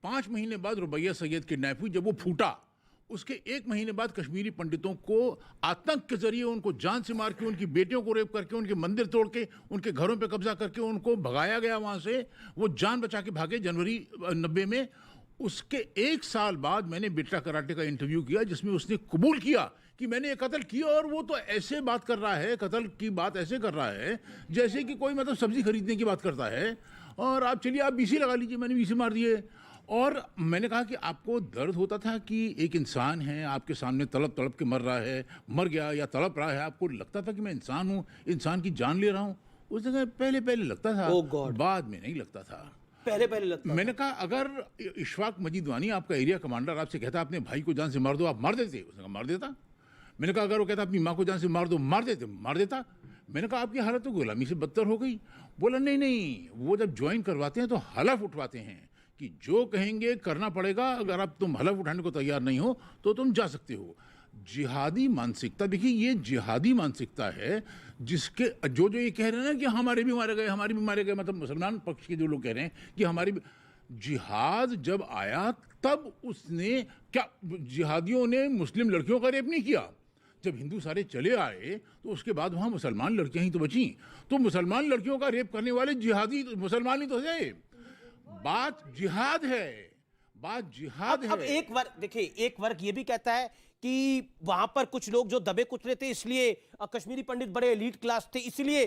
5 महीने बाद रुबैया सैयद किडनैप हुई। जब वो फूटा उसके 1 महीने बाद कश्मीरी पंडितों को आतंक के जरिए उनको जान से मार के, उनकी बेटियों को रेप करके, उनके मंदिर तोड़ के, उनके घरों पे कब्जा करके उनको भगाया गया वहाँ से। वो जान बचा के भागे जनवरी 90 में। उसके 1 साल बाद मैंने बिट्टा कराटे का इंटरव्यू किया जिसमें उसने कबूल किया कि मैंने ये कत्ल किया। और वो तो ऐसे बात कर रहा है, कत्ल की बात ऐसे कर रहा है जैसे कि कोई मतलब सब्जी खरीदने की बात करता है। और आप चलिए आप बीसी लगा लीजिए, मैंने बीसी मार दिए। और मैंने कहा कि आपको दर्द होता था कि एक इंसान है आपके सामने तड़प तड़प के मर रहा है, मर गया या तड़प रहा है, आपको लगता था कि मैं इंसान हूँ, इंसान की जान ले रहा हूँ? उसने कहा पहले पहले लगता था, बाद में नहीं लगता था। पहले पहले लगता। मैंने कहा अगर इशफाक मजीद वानी आपका एरिया कमांडर आपसे कहता अपने भाई को जान से मार दो, आप मार देते? उसने कहा मार देता। मैंने कहा अगर वो कहता अपनी माँ को जान से मार दो, मार देते? मार देता। मैंने कहा आपकी हालत तो गुलामी से बदतर हो गई। बोला नहीं नहीं, वो जब ज्वाइन करवाते हैं तो हलफ उठवाते हैं कि जो कहेंगे करना पड़ेगा, अगर आप तुम हलफ उठाने को तैयार नहीं हो तो तुम जा सकते हो। जिहादी मानसिकता, देखिए ये जिहादी मानसिकता है जिसके जो ये कह रहे हैं ना कि हमारे भी मारे गए, हमारे भी मारे गए, मतलब मुसलमान पक्ष के जो लोग कह रहे हैं कि हमारी भी। जिहाद जब आया तब उसने क्या, जिहादियों ने मुस्लिम लड़कियों का रेप नहीं किया। जब हिंदू सारे चले आए तो उसके बाद वहाँ मुसलमान लड़कियां ही तो बची। तो मुसलमान लड़कियों का रेप करने वाले जिहादी मुसलमान ही तो है। बात जिहाद है, बात जिहाद है। अब एक वर्ग देखिए, एक वर्ग ये भी कहता है कि वहां पर कुछ लोग जो दबे कुचले थे इसलिए कश्मीरी पंडित बड़े एलीट क्लास थे इसलिए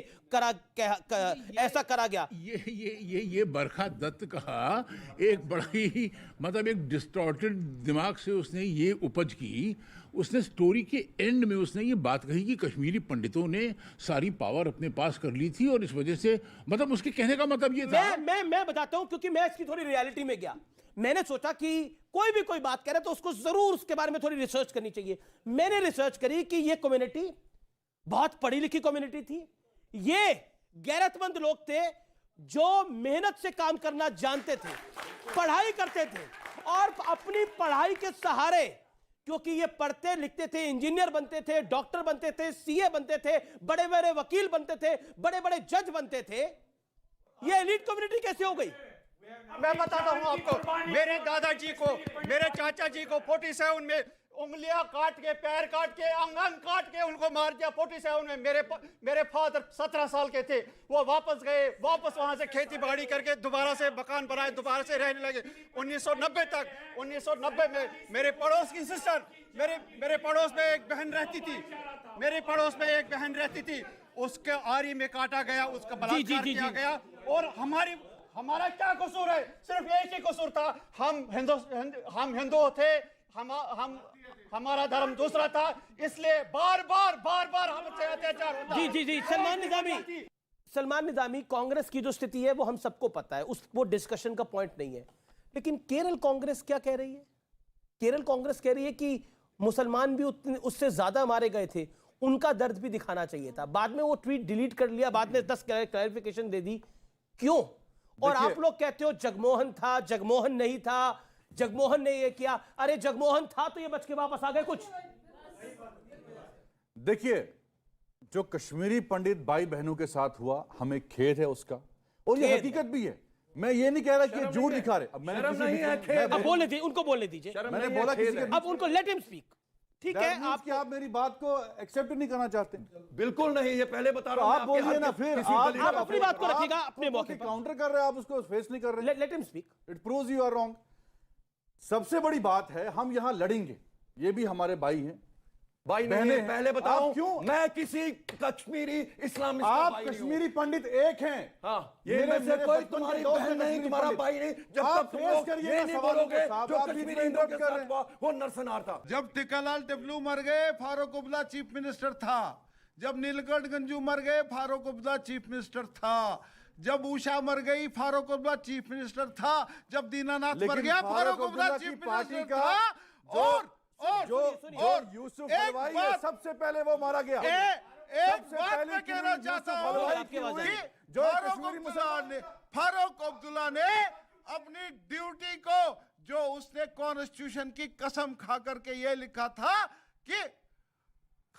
ऐसा करा गया। ये बरखा दत्त का एक बड़ा ही मतलब एक डिस्टॉर्टेड दिमाग से उसने ये उपज की। उसने स्टोरी के एंड में उसने ये बात कही कि कश्मीरी पंडितों ने सारी पावर अपने पास कर ली थी और इस वजह से, मतलब उसके कहने का मतलब ये था। मैं बताता हूं क्योंकि मैं इसकी थोड़ी रियलिटी में गया। मैंने सोचा कि कोई बात करे तो उसको जरूर उसके बारे में थोड़ी रिसर्च करनी चाहिए। मैंने रिसर्च करी कि ये कम्युनिटी बहुत पढ़ी लिखी कम्युनिटी थी। ये गैरतमंद लोग थे जो मेहनत से काम करना जानते थे, पढ़ाई करते थे और अपनी पढ़ाई के सहारे, क्योंकि ये पढ़ते लिखते थे, इंजीनियर बनते थे, डॉक्टर बनते थे, सीए बनते थे, बड़े बड़े वकील बनते थे, बड़े बड़े जज बनते थे। ये एलीट कम्युनिटी कैसे हो गई? मैं बताता हूँ आपको। मेरे दादाजी को, मेरे चाचा जी को 47 में उंगलियां काट के, पैर काट के, अंग काट के उनको मार दिया। 47 में मेरे फादर 17 साल के थे, वो वापस गए, वापस वहां से खेती बाड़ी करके दोबारा से मकान बनाए, दोबारा से रहने लगे। 1990 तक, 1990 में मेरे पड़ोस की सिस्टर, मेरे पड़ोस में एक बहन रहती थी, मेरे पड़ोस में एक बहन रहती थी, उसके आरी में काटा गया, उसका बलात्कार किया गया। और हमारा क्या कसूर है? सिर्फ एक ही कसूर था, हम हिंदू थे, हमारा धर्म दूसरा था, इसलिए बार बार हमसे अत्याचार होता। जी सलमान निजामी, कांग्रेस की जो स्थिति है वो हम सबको पता है, वो डिस्कशन का पॉइंट नहीं है। लेकिन केरल कांग्रेस क्या कह रही है? केरल कांग्रेस कह रही है कि मुसलमान भी उससे ज्यादा मारे गए थे, उनका दर्द भी दिखाना चाहिए था। बाद में वो ट्वीट डिलीट कर लिया, बाद में 10 क्लैरिफिकेशन दे दी। क्यों? और आप लोग कहते हो जगमोहन था, जगमोहन नहीं था, जगमोहन ने ये किया। अरे जगमोहन था तो ये बच के वापस आ गए कुछ। देखिए, जो कश्मीरी पंडित भाई बहनों के साथ हुआ, हमें खेद है उसका, और ये हकीकत भी है। मैं ये नहीं कह रहा कि झूठ दिखा रहे। अब मैंने बोलने दीजिए, उनको बोलने दीजिए। मैंने बोला किसी के, अब उनको लेट हिम स्पीक। ठीक है, आप मेरी बात को एक्सेप्ट नहीं करना चाहते? बिल्कुल नहीं, ये पहले बता रहा हूं। आप बोलिए ना, फिर आप अपनी बात को रखिएगा अपने मौके पर। काउंटर कर रहे हैं आप, उसको फेस नहीं कर रहे। Let him speak. It proves you are wrong. सबसे बड़ी बात है, हम यहां लड़ेंगे, ये भी हमारे भाई हैं, भाई नहीं है। पहले बताओ, क्यों? मैं किसी कश्मीरी इस्लामिस्ट आप कश्मीरी पंडित एक हैं। हाँ, ये में से कोई तुम्हारी बहन नहीं, तुम्हारा भाई नहीं। जब तक तुम लोग ये नहीं बोलोगे जो कश्मीरी हिंदुओं के साथ हुआ वो नरसंहार था। जब टिकालाल टेपलू मर गए, फारूक अब्दुल्ला चीफ मिनिस्टर था। जब नीलकंठ गंजू मर गए, फारूक अब्दुल्ला चीफ मिनिस्टर था। जब उषा मर गई, फारूक अब्दुल्ला चीफ मिनिस्टर था। जब दीनानाथ मर गया, फारूक अब्दुल्ला चीफ मिनिस्टर था। जो यूसुफ हलवाई है, सबसे पहले वो मारा गया। एक बात मैं कहना चाहता हूं कि जो फारूक अब्दुल्ला ने अपनी ड्यूटी को, जो उसने कॉन्स्टिट्यूशन की कसम खा करके ये लिखा था कि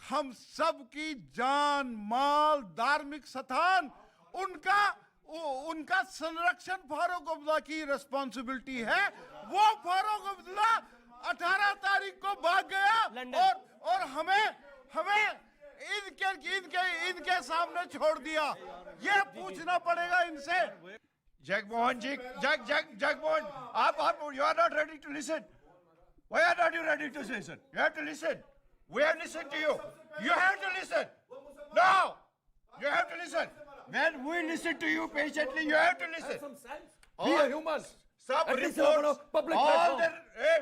हम सब की जान माल धार्मिक स्थान उनका संरक्षण फारूक अब्दुल्ला की रिस्पॉन्सिबिलिटी है। वो फारूक अब्दुल्ला 18 तारीख को भाग गया और हमें इनके सामने छोड़ दिया। ये पूछना पड़ेगा इनसे। जगमोहन जी, Jagmohan, you are not ready to listen. Why are not you ready to listen? You have to listen. We have listened to you. You have to listen. No, you have to listen. When we listen to you patiently, you have to listen. We are humans. Sub reports,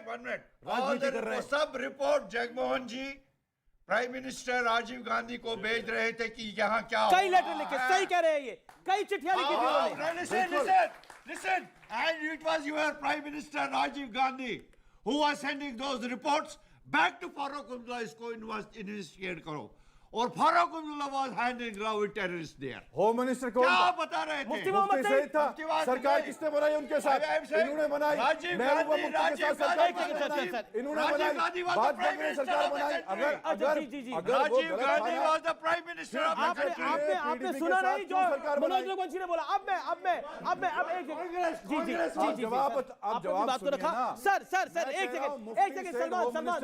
one minute. All the sub report Jagmohan ji, prime minister Rajiv Gandhi को भेज रहे थे कि यहाँ क्या कई लेटर लिखे, सही कह रहे हैं ये, कई चिट्ठियां लिखी थी उन्होंने। Listen, and it was your Prime Minister Rajiv Gandhi who was sending those reports back to Farooq Abdullah, इसको investigate करो। और Farooq Abdullah was hand in glove with terrorists there. Home minister कौन क्या बता रहे थे? मुफ्ती मोहम्मद सईद था। सरकार किसने बनाई उनके साथ? इन्होंने बनाई। महबूबा मुफ्ती के साथ सरकार इन्होंने बनाई। बात कर रहे हैं सरकार बनाई। अगर Rajiv Gandhi was the Prime Minister of the country. आपने सुना नहीं जो मनोज रघुवंशी ने बोला? अब एक जवाब तो रखा। सर एक सेकंड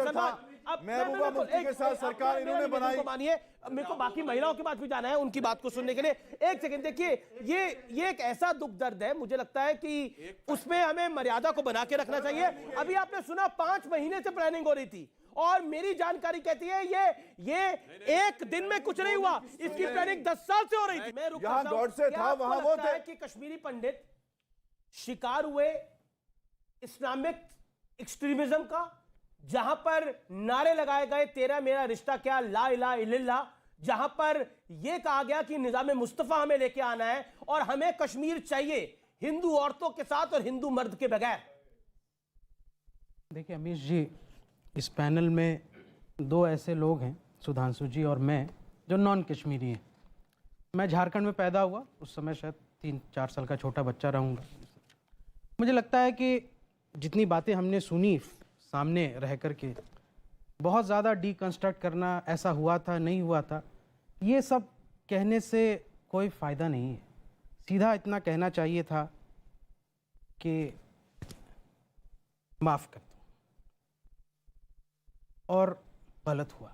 सलमान महबूबा मुफ्ती के साथ सरकार इन्होंने बनाई। मानिए, मेरे को बाकी महिलाओं की बात भी जाना है, उनकी बात को सुनने के लिए। एक सेकंड देखिए, ये एक ऐसा दुख दर्द है, मुझे लगता है कि उसमें हमें मर्यादा को बना के रखना चाहिए। अभी आपने सुना 5 महीने से प्लानिंग हो रही थी और मेरी जानकारी कहती है ये एक दिन में कुछ नहीं हुआ, इसकी प्लानिंग 10 साल से हो रही थी। मैं रुक यहाँ गॉड से था, वहां वो थे कि कश्मीरी पंडित शिकार हुए इस्लामिक एक्सट्रीमिज्म का, जहां पर नारे लगाए गए तेरा मेरा रिश्ता क्या, ला इलाहा इल्लल्लाह, जहां पर यह कहा गया कि निजाम मुस्तफा हमें लेके आना है और हमें कश्मीर चाहिए हिंदू औरतों के साथ और हिंदू मर्द के बगैर। देखिए अमीश जी, इस पैनल में 2 ऐसे लोग हैं, सुधांशु जी और मैं, जो नॉन कश्मीरी हैं। मैं झारखंड में पैदा हुआ, उस समय शायद 3-4 साल का छोटा बच्चा रहूँगा। मुझे लगता है कि जितनी बातें हमने सुनी सामने रह कर के, बहुत ज़्यादा डीकंस्ट्रक्ट करना, ऐसा हुआ था नहीं हुआ था, ये सब कहने से कोई फ़ायदा नहीं है। सीधा इतना कहना चाहिए था कि माफ़ कर दो, और गलत हुआ।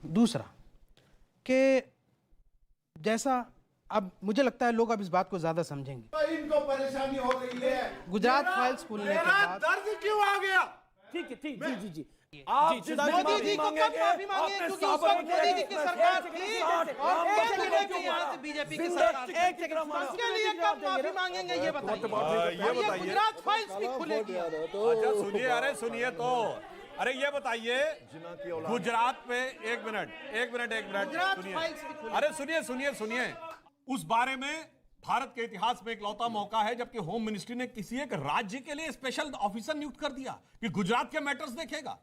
दूसरा कि जैसा अब मुझे लगता है लोग अब इस बात को ज़्यादा समझेंगे। इनको परेशानी हो रही है। गुजरात फाइल्स खुलने के बाद दर्द क्यों आ गया? ठीक है, ठीक जी। आप मोदी जी को कब माफी मांगे? क्योंकि उस वक्त मोदी जी की सरकार थी और यहाँ से बीजेपी की सरकार थी। इसके लिए कब माफी मांगेंगे ये बताइए। गुजरात फाइल्स भी खुलेगी। अच्छा सुनिए, अरे सुनिए तो, अरे ये बताइए गुजरात पे एक मिनट सुनिए, अरे सुनिए उस बारे में भारत के इतिहास में इकलौता मौका है जबकि होम मिनिस्ट्री ने किसी एक राज्य के लिए स्पेशल ऑफिसर नियुक्त कर दिया कि गुजरात के मैटर्स देखेगा,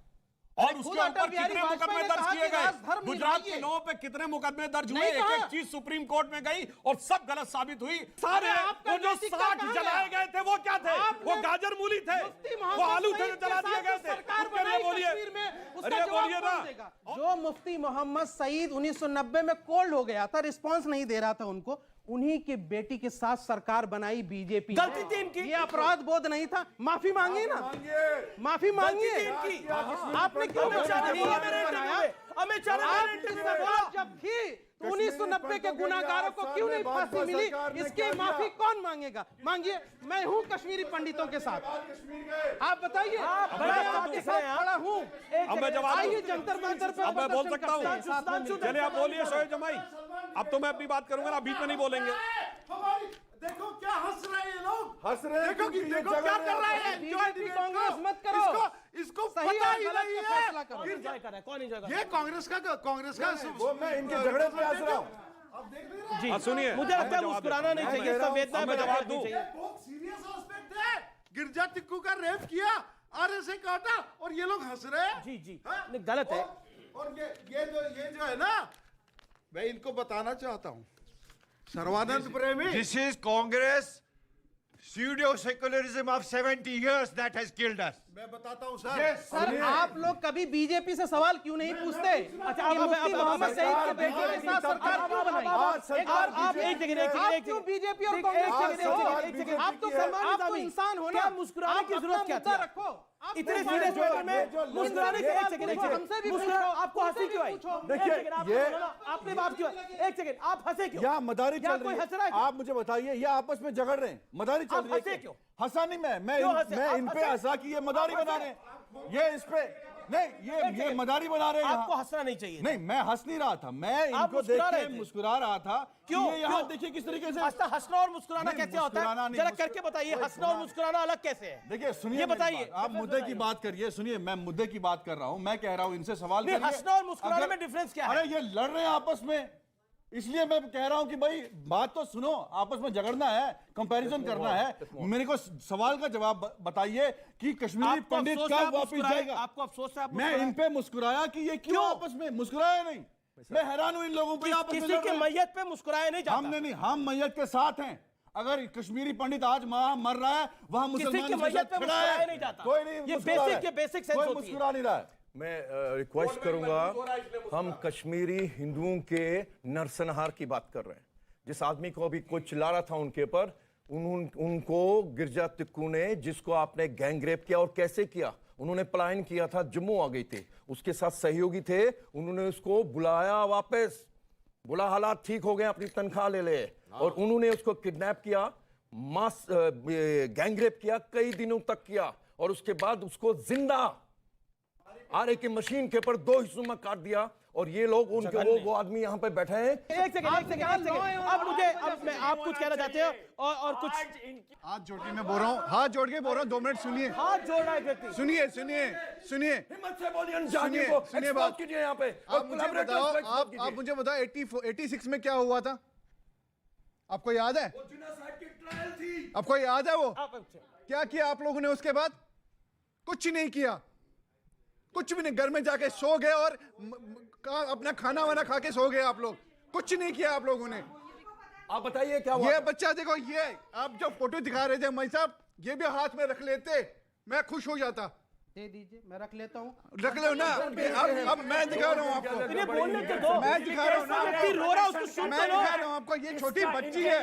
और उसके ऊपर कितने मुकदमे दर्ज किए गए, गुजरात के लोगों पे कितने मुकदमे दर्ज हुए, एक चीज सुप्रीम कोर्ट में गई और सब गलत साबित हुई। सारे वो जो 60 जलाए गए थे वो क्या थे? वो गाजर मूली थे, वो आलू थे जो जला दिए गए थे। उसके लिए बोलिए, अरे बोलिए ना। जो मुफ्ती मोहम्मद सईद 1990 में कोल्ड हो गया था, रिस्पांस नहीं दे रहा था उनको, उन्हीं के बेटी के साथ सरकार बनाई बीजेपी। गलती थी इनकी, ये अपराध बोध नहीं था। माफी मांगिए ना, माफी मांगिए। आपने क्यों बनाया? अमित शाह जब थी 1990 के गुनाहगारों को क्यों नहीं फांसी मिली? इसके माफी कौन मांगेगा? मांगिए। मैं हूँ कश्मीरी पंडितों के साथ, आप बताइए। आपके साथ खड़ा हूँ। आइए जंतर मंतर पर मैं बोल सकता हूँ। चलिए आप बोलिए शोएब जमाई। अब तो मैं अपनी बात करूंगा ना, बीच में नहीं बोलेंगे। देखो क्या हंस रहे हैं लोग, हंस रहे हैं। देखो क्या कर रहे हैं। कांग्रेस मत करो, इसको सही पता ही गलत नहीं का है। फैसला करो। कौन एंजॉय कर रहा है? ये कांग्रेस का वो मैं इनके झगड़े पे हंस रहा हूँ। जी सुनिए, मुझे लगता है मुस्कुराना नहीं चाहिए, संवेदना में जवाब दूं। बहुत सीरियस एस्पेक्ट है। गिरजा टिक्कू का रेप किया, आरएसए काटा, और ये लोग हंस रहे हैं। जी नहीं, गलत है। और ये जो है ना, मैं इनको बताना चाहता हूँ, सर्वानंद प्रेमी, This is Congress pseudo secularism of 70 years that has killed us. मैं बताता हूँ सर। सर आप लोग कभी बीजेपी से सवाल क्यों नहीं पूछते? अच्छा मुफ्ती मोहम्मद सईद के बेटे के साथ सरकार क्यों बनाई? आप एक सेकंड आप क्यों बीजेपी और कांग्रेस? आप तो सलमान आप तो इंसान हो ना, मुस्कुराने की जरूरत क्या थी? रखो इतने सीरियस मैटर में मुस्कुराने की एक सेकंड हमसे भी मुस्कुरा आपको हंसी क्यों आई? देखिए ये आपने बात क्यों? एक सेकंड आप हंसे क्यों? यहाँ मदारी चल कोई रही हंस रहा है, है? आप मुझे बताइए, ये आपस में झगड़ रहे हैं, मदारी चल रही है। हंसे क्यों? हंसा नहीं मैं इन पे हंसा कि ये मदारी बना रहे हैं, ये इस पे नहीं, ये मदारी बना रहे हैं। आपको हंसना नहीं चाहिए। नहीं, मैं हंस नहीं रहा था, मैं इनको देख के मुस्कुरा रहा था। क्यों? ये यहाँ देखिए किस तरीके से हंसना और मुस्कुराना कैसे होता है? जरा करके बताइए, हंसना और मुस्कुराना अलग कैसे है? देखिए सुनिए, ये बताइए। आप मुद्दे की बात करिए, सुनिए मैं मुद्दे की बात कर रहा हूँ, मैं कह रहा हूँ इनसे सवाल करिए। हंसना और मुस्कुराने में डिफरेंस क्या है? अरे ये लड़ रहे हैं आपस में, इसलिए मैं कह रहा हूं कि भाई बात तो सुनो, आपस में झगड़ना है, कंपैरिजन करना है। मेरे को सवाल का जवाब बताइए कि कश्मीरी पंडित कब वापस जाएगा? आपको अफसोस है? मैं इन पे मुस्कुराया कि ये क्यों आपस में मुस्कुराया नहीं? मैं हैरान हूं इन लोगों पे। किसी के मैयत पे मुस्कुराया नहीं जाता। हमने नहीं, हम मैयत के साथ हैं। अगर कश्मीरी पंडित आज मर रहा है, वहां मुसलमान किसी के मैयत पे मुस्कुराया नहीं जाता। कोई नहीं, ये बेसिक के बेसिक सेंस होती है। मुस्कुरा नहीं रहा है। मैं रिक्वेस्ट करूंगा, हम कश्मीरी हिंदुओं के नरसंहार की बात कर रहे हैं। जिस आदमी को अभी कोई चिल्ला रहा था उनके ऊपर, उनको गिरजा तिक्कू ने, जिसको आपने गैंग रेप किया और कैसे किया, उन्होंने पलायन किया था, जम्मू आ गई थी, उसके साथ सहयोगी थे, उन्होंने उसको बुलाया वापस, बोला हालात ठीक हो गए, अपनी तनख्वाह ले ले, और उन्होंने उसको किडनैप किया, मास गैंग रेप किया, कई दिनों तक किया, और उसके बाद उसको जिंदा आरे की मशीन के ऊपर 2 हिस्सों में काट दिया। और ये लोग उनके वो आदमी यहाँ पे बैठे हैं। एक सेकंड अब मैं आप कुछ कहना चाहते हो और कुछ हाथ जोड़ के मैं बोल रहा हूँ, हाथ जोड़ के बोल रहा हूँ, 2 मिनट सुनिए। हाथ जोड़ रहा है व्यक्ति। सुनिए हिम्मत से बोलिए, सुनिए बात कीजिए यहाँ पे। आप मुझे बताओ 86 में क्या हुआ था? आपको याद है? आपको याद है वो क्या किया आप लोगों ने? उसके बाद कुछ नहीं किया, कुछ भी नहीं। घर में जाके सो गए और अपना खाना वाना खा के सो गए आप लोग। कुछ नहीं किया आप लोगों ने। आप बताइए क्या हुआ? ये बच्चा देखो, ये आप जो फोटो दिखा रहे थे भाई साहब, ये भी हाथ में रख लेते, मैं खुश हो जाता। दे दीजिए, मैं रख लेता हूँ। रख लो ना। अब मैं दिखा रहा हूँ आपको, इन्हें बोलने के दो। मैं दिखा रहा हूँ ना, रो रहा उसको सुनते मैं दिखा रहा हूँ आपको। ये छोटी बच्ची है,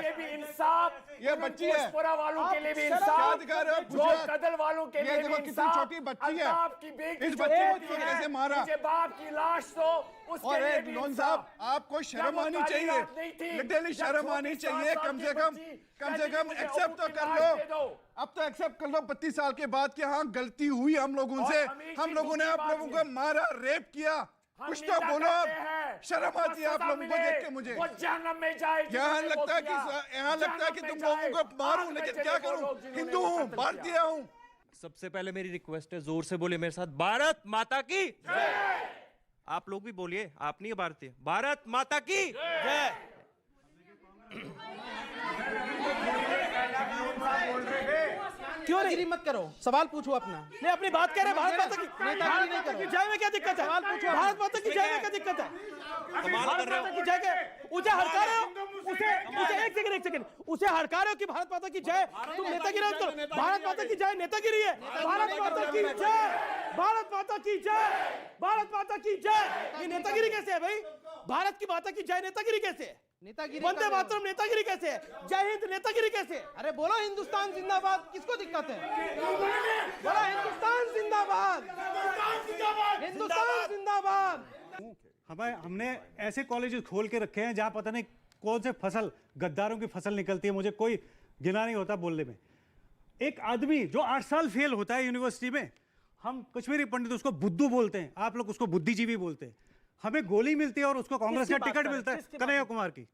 ये बच्ची है, वालों के लिए भी क्या इंसाफ, दिखा रहे हो? जो कदल वालों के लिए ये भी देखो कितनी इंसाफ। छोटी बच्ची है, आपकी बेटी इस जो बच्चे बेटी को है, कैसे मारा? मुझे बाप की लाश तो उसके और लिए एक भी लोन इंसाफ। साहब, आपको शर्म क्या वो आनी काली चाहिए, रात नहीं थी? लिटरली जब शर्म आनी 24 चाहिए। साल कम की से कम बच्ची एक्सेप्ट तो कर लाश दे लो। दो। अब तो एक्सेप्ट कर लो 32 साल के बाद कि हाँ गलती हुई हम लोगों से, हम लोगों ने आप लोगों को मारा, रेप किया। कुछ तो बोलो, शर्म आती है आप लोगों को देख के मुझे। वो जहन्नम में जाए। यहाँ लगता है कि तुम लोगों को मारूं, लेकिन क्या करूं? हिंदू हूँ, भारतीय हूँ। सबसे पहले मेरी रिक्वेस्ट है, जोर से बोलिए मेरे साथ, भारत माता की जय। आप लोग भी बोलिए, आप नहीं है भारतीय। भारत माता की जय। क्यों नहीं मत करो, सवाल पूछो अपना। नहीं, अपनी बात कह रहे हैं। भारत माता की नेतागिरी नहीं करो। जय में क्या दिक्कत है? सवाल पूछो। भारत माता की जय में क्या दिक्कत है? भारत माता की जय के उसे हड़का रहे हो, उसे एक सेकंड उसे हड़का रहे हो कि भारत माता की जय, तुम नेतागिरी मत करो। भारत माता की जय नेतागिरी है। भारत माता की जय, भारत माता की जय, भारत माता की जय। ये नेतागिरी कैसे है भाई? भारत की माता की जय नेतागिरी कैसे है? नेतागिरी वंदे मातरम नेतागिरी कैसे है? जय हिंद नेतागिरी कैसे है? अरे बोलो हिंदुस्तान जिंदाबाद, किसको दिक्कत है? बोलो हिंदुस्तान जिंदाबाद, हिंदुस्तान जिंदाबाद। हमने ऐसे कॉलेजेस खोल के रखे हैं जहां पता नहीं कौन से फसल, गद्दारों की फसल निकलती है, मुझे कोई गिना नहीं होता बोलने में। एक आदमी जो 8 साल फेल होता है यूनिवर्सिटी में, हम कश्मीरी पंडित उसको बुद्धू बोलते हैं, आप लोग उसको बुद्धिजीवी बोलते हैं। हमें गोली मिलती है और उसको कांग्रेस का टिकट मिलता है, कन्हैया कुमार की।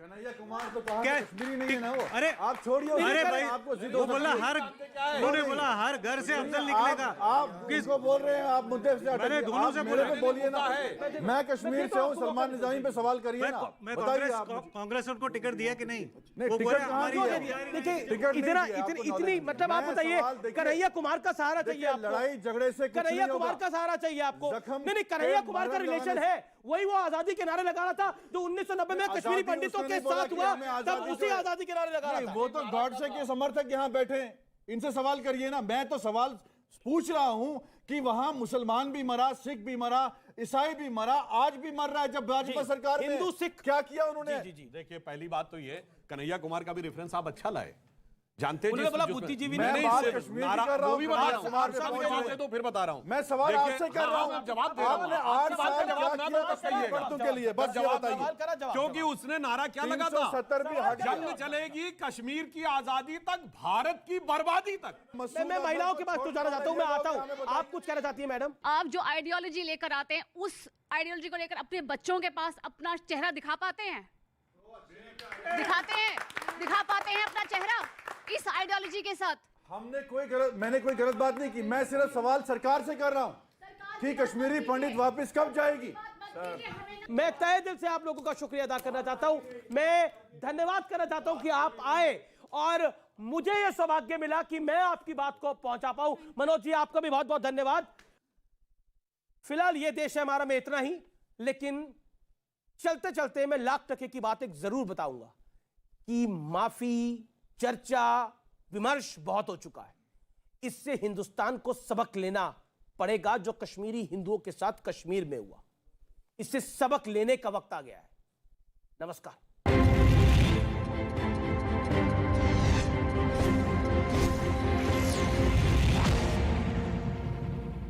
कन्हैया कुमार तो कहा क्या कश्मीरी नहीं है ना वो। अरे आप छोड़िए, अरे भाई आपको जिद वो हो बोला सकती है। उन्होंने बोला हर घर से अफजल निकलेगा। आप किसको बोल रहे हैं? आप मुद्दे से मैंने हटिए। दोनों आप से मेरे बोला पे बोलिए ना। मैं कश्मीर से हूँ, सलमान निजामी पे सवाल करिए ना। मैं बताइए आप। कांग्रेस उनको टिकट दिया कि नहीं? नहीं, टिकट कहाँ दिया? देखिए इतनी मतलब आप बताइए, कन्हैया कुमार का सहारा चाहिए आपको? लड़ाई झगड़े से कन्हैया कुमार का सहारा चाहिए आपको? नहीं, कन्हैया कुमार का रिलेशन है, वही वो आजादी के नारे लगा रहा था जो 1990 में कश्मीरी पंडितों के साथ हुआ, तब उसी आजादी के नारे लगा रहा था। वो तो गॉडसे के समर्थक यहाँ बैठे हैं, इनसे सवाल करिए ना। मैं तो सवाल पूछ रहा हूं कि वहां मुसलमान भी मरा, सिख भी मरा, ईसाई भी मरा, आज भी मर रहा है। जब भाजपा सरकार में हिंदू सिख क्या किया उन्होंने? देखिए, पहली बात तो ये कन्हैया कुमार का भी रेफरेंस आप अच्छा लाए। जानते हैं बोला बुद्धिजीवी नहीं, बात कश्मीर की कर रहा हूं, तो फिर बता रहा हूं। मैं सवाल आपसे कर रहा हूं, जवाब दे रहा हूं। आपने 8 साल के लिए बस ये बताइए, क्योंकि उसने नारा क्या लगा था? 370 भी हट जंग चलेगी कश्मीर की आजादी तक, भारत की बर्बादी तक। मैं महिलाओं के पास तो जाना चाहता हूं, मैं आता हूं। आप कुछ कहना चाहती है मैडम? आप जो आइडियोलॉजी लेकर आते हैं, उस आइडियोलॉजी को लेकर अपने बच्चों के पास अपना चेहरा दिखा पाते हैं? दिखा पाते हैं अपना चेहरा इस आइडियोलॉजी के साथ? मैंने कोई गलत बात नहीं की। मैं सिर्फ सवाल सरकार से कर रहा हूं कि कश्मीरी पंडित वापस कब जाएगी। मैं तहे दिल से आप लोगों का शुक्रिया अदा करना चाहता हूं। मैं धन्यवाद करना चाहता हूं कि आप आए और मुझे यह सौभाग्य मिला कि मैं आपकी बात को पहुंचा पाऊं। मनोज जी, आपका भी बहुत बहुत धन्यवाद। फिलहाल यह देश है हमारा में इतना ही, लेकिन चलते चलते मैं लाख टके की बात एक जरूर बताऊंगा कि माफी, चर्चा, विमर्श बहुत हो चुका है। इससे हिंदुस्तान को सबक लेना पड़ेगा जो कश्मीरी हिंदुओं के साथ कश्मीर में हुआ। इससे सबक लेने का वक्त आ गया है। नमस्कार।